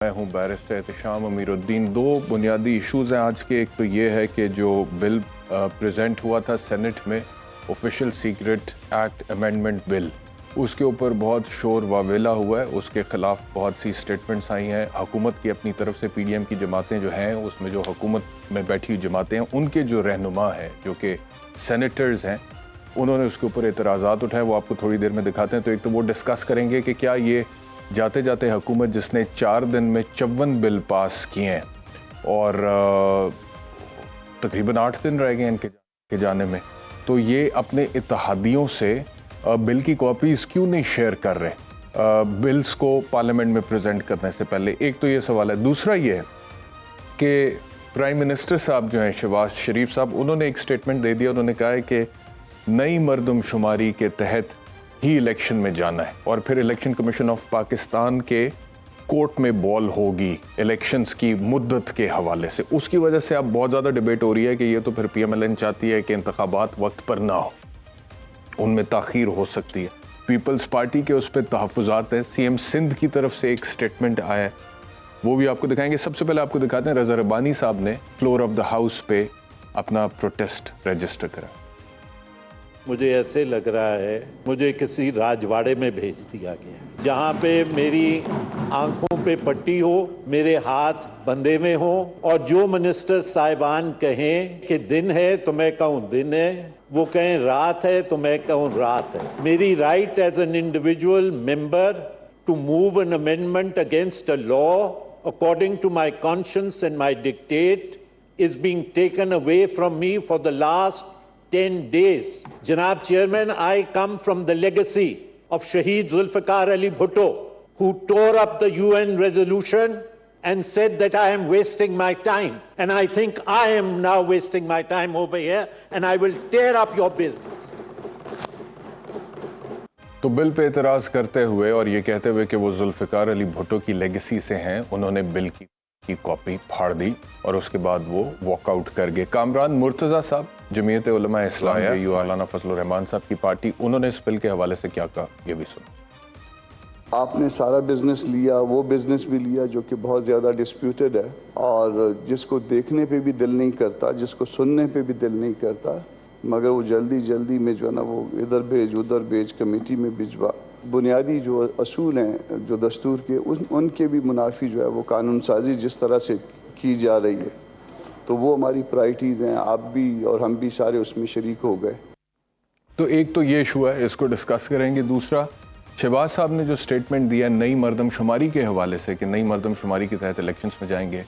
मैं हूं बैरिस्टर एहतशाम अमीरुद्दीन। दो बुनियादी इश्यूज़ हैं आज के। एक तो ये है कि जो बिल प्रेजेंट हुआ था सेनेट में, official secret act amendment bill, उसके ऊपर बहुत शोर वावेला हुआ है। उसके ख़िलाफ़ बहुत सी स्टेटमेंट्स आई हैं हुकूमत की अपनी तरफ से। PDM की जमातें जो हैं, उसमें जो हुकूमत में बैठी हुई जमातें हैं, उनके जो रहनुमा हैं जो कि सेनेटर्स हैं, उन्होंने उसके ऊपर एतराज़ात उठाए। वो आपको थोड़ी देर में दिखाते हैं। तो एक तो वो डिस्कस करेंगे कि क्या ये जाते जाते हुकूमत जिसने 4 दिन में 54 बिल पास किए हैं और तकरीबन 8 दिन रह गए इनके जाने में, तो ये अपने इत्तेहादियों से बिल की कॉपीज़ क्यों नहीं शेयर कर रहे बिल्स को पार्लियामेंट में प्रेजेंट करने से पहले? एक तो ये सवाल है। दूसरा ये है कि प्राइम मिनिस्टर साहब जो हैं शहबाज शरीफ साहब, उन्होंने एक स्टेटमेंट दे दिया। उन्होंने कहा है कि नई मरदमशुमारी के तहत ही इलेक्शन में जाना है और फिर इलेक्शन कमीशन ऑफ पाकिस्तान के कोर्ट में बॉल होगी इलेक्शंस की मुद्दत के हवाले से। उसकी वजह से अब बहुत ज़्यादा डिबेट हो रही है कि ये तो फिर PMLN चाहती है कि इंतखाबात वक्त पर ना हो, उनमें ताख़ीर हो सकती है। पीपल्स पार्टी के उस पर तहफ़्फ़ुज़ात हैं। CM सिंध की तरफ से एक स्टेटमेंट आया है, वो भी आपको दिखाएंगे। सबसे पहले आपको दिखाते हैं, रज़ा रब्बानी साहब ने फ्लोर ऑफ द हाउस पे अपना प्रोटेस्ट रजिस्टर करा। मुझे ऐसे लग रहा है मुझे किसी राजवाड़े में भेज दिया गया, जहां पे मेरी आंखों पे पट्टी हो, मेरे हाथ बंधे में हो, और जो मिनिस्टर साहिबान कहें कि दिन है तो मैं कहूं दिन है, वो कहें रात है तो मैं कहूं रात है। मेरी right as an individual member to move an amendment against a law according to my conscience and my dictate is being taken away from me for the last 10 days. Janab Chairman, I come from the legacy of Shaheed Zulfikar Ali Bhutto, who tore up the UN resolution and said that I am wasting my time. And I think I am now wasting my time over here, and I will tear up your bills. तो bill pay एतराज़ करते हुए और ये कहते हुए कि वो जुल्फ़िकार अली भुट्टो की लेगेसी से हैं, उन्होंने बिल की कॉपी फाड़ दी और उसके बाद वो वॉकआउट कर गए। कामरान मुर्तज़ा साहब, जमीयत उलमा इस्लाम के मौलाना फजलुर रहमान साहब की पार्टी, उन्होंने इस बिल के हवाले से क्या कहा, ये भी सुनो। आपने सारा बिजनेस लिया, वो बिजनेस भी लिया जो कि बहुत ज़्यादा डिस्प्यूटेड है और जिसको देखने पे भी दिल नहीं करता, जिसको सुनने पे भी दिल नहीं करता, मगर वो जल्दी जल्दी में जो है ना, वो इधर भेज उधर भेज, कमेटी में भिजवा। बुनियादी जो असूल हैं जो दस्तूर के, उनके भी मुनाफी जो है वो कानून साजी जिस तरह से की जा रही है, तो वो हमारी प्रायोरिटीज़ हैं। आप भी और हम भी सारे उसमें शरीक हो गए। तो एक तो ये इशू है, इसको डिस्कस करेंगे। दूसरा, शहबाज साहब ने जो स्टेटमेंट दिया नई मरदमशुमारी के हवाले से कि नई मरदमशुमारी के तहत इलेक्शंस में जाएंगे,